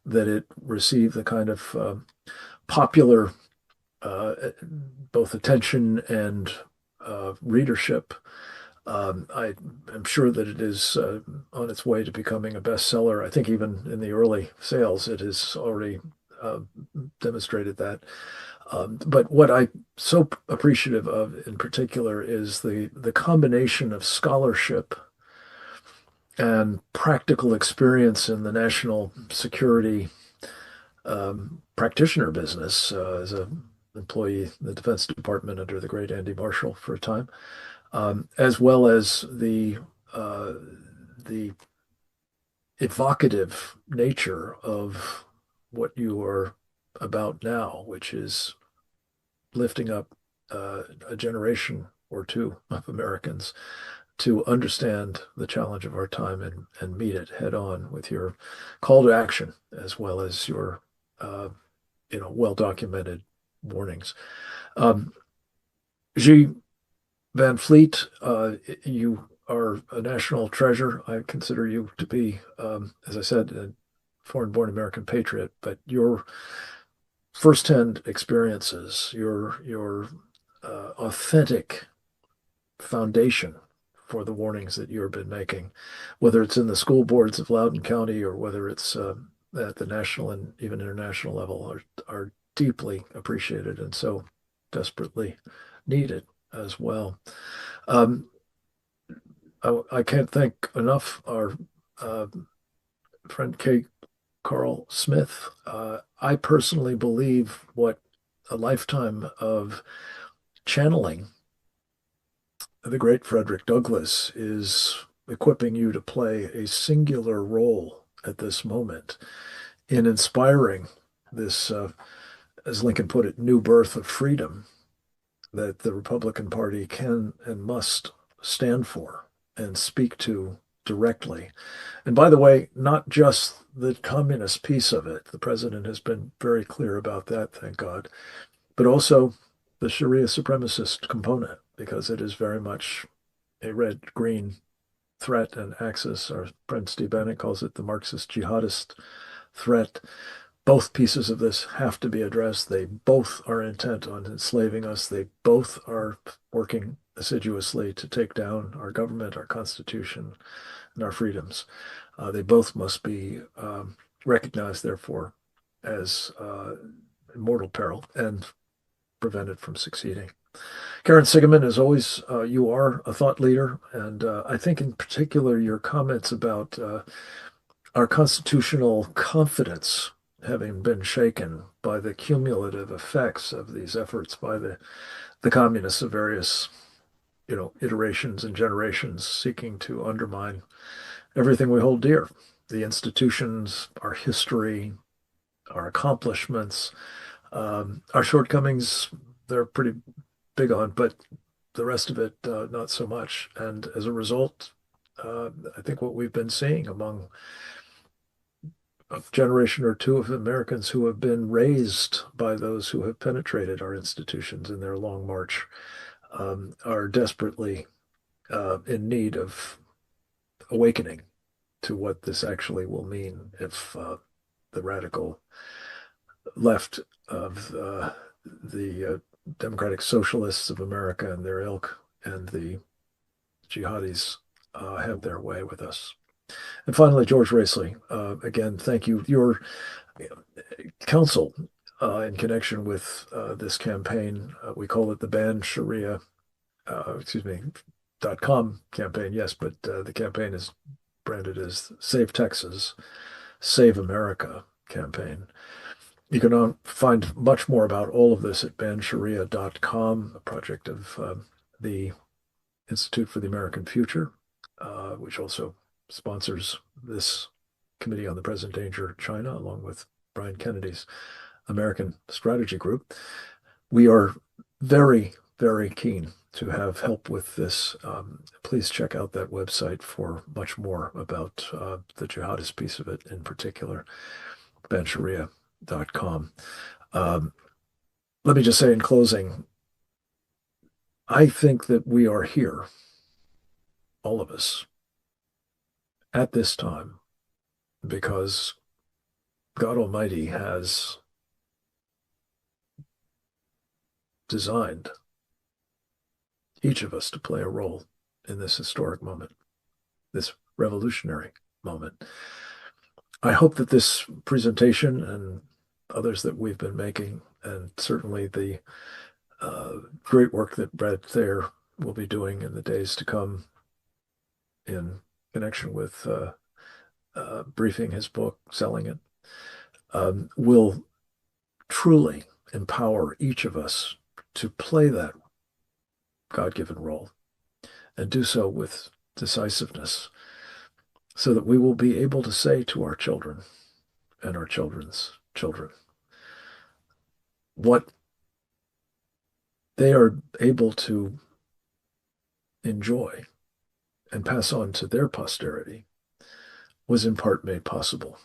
that it receive the kind of popular both attention and readership. I am sure that it is on its way to becoming a bestseller. I think even in the early sales, it has already demonstrated that. But what I'm so appreciative of in particular is the combination of scholarship and practical experience in the national security practitioner business as an employee in the Defense Department under the great Andy Marshall for a time, as well as the evocative nature of what you are about now, which is lifting up a generation or two of Americans to understand the challenge of our time and meet it head on with your call to action, as well as your well-documented warnings. G. Van Fleet, you are a national treasure. I consider you to be, as I said, a foreign-born American patriot, but your firsthand experiences, your authentic foundation for the warnings that you've been making, whether it's in the school boards of Loudoun County or whether it's at the national and even international level, are deeply appreciated and so desperately needed as well. I can't thank enough our friend Kay Carl Smith. I personally believe what a lifetime of channeling the great Frederick Douglass is equipping you to play a singular role at this moment in inspiring this, as Lincoln put it, new birth of freedom that the Republican Party can and must stand for and speak to directly. And by the way, not just the communist piece of it. The president has been very clear about that, thank God, but also the Sharia supremacist component, because it is very much a red-green threat and axis. Our friend Steve Bannon calls it the Marxist jihadist threat. both pieces of this have to be addressed. They both are intent on enslaving us. They both are working assiduously to take down our government, our constitution, and our freedoms. They both must be recognized, therefore, as in mortal peril and prevented from succeeding. Karen Sigeman, as always, you are a thought leader, and I think in particular your comments about our constitutional confidence having been shaken by the cumulative effects of these efforts by the communists of various, iterations and generations seeking to undermine everything we hold dear, the institutions, our history, our accomplishments, our shortcomings, they're pretty big on, but the rest of it, not so much. And as a result, I think what we've been seeing among a generation or two of Americans who have been raised by those who have penetrated our institutions in their long march are desperately in need of awakening to what this actually will mean if the radical left of the Democratic Socialists of America and their ilk and the jihadis have their way with us. And finally, George Raisley, again, thank you. Your counsel in connection with this campaign, we call it the Ban Sharia, .com campaign, yes, but the campaign is branded as Save Texas, Save America campaign. You can find much more about all of this at bansharia.com, a project of the Institute for the American Future, which also sponsors this Committee on the Present Danger of China, along with Brian Kennedy's American Strategy Group. We are very, very keen to have help with this. Please check out that website for much more about the jihadist piece of it, in particular, bansharia.com. Let me just say in closing, I think that we are here, all of us, at this time, because God Almighty has designed each of us to play a role in this historic moment, this revolutionary moment. I hope that this presentation and others that we've been making, and certainly the great work that Brad Thayer will be doing in the days to come in connection with briefing his book, selling it, will truly empower each of us to play that God-given role and do so with decisiveness, so that we will be able to say to our children and our children's children what they are able to enjoy and pass on to their posterity was in part made possible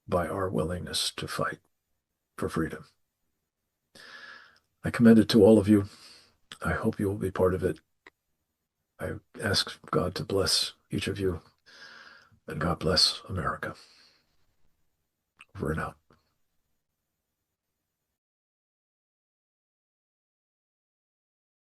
by our willingness to fight for freedom. I commend it to all of you. I hope you will be part of it. I ask God to bless each of you, and God bless America. Over and out.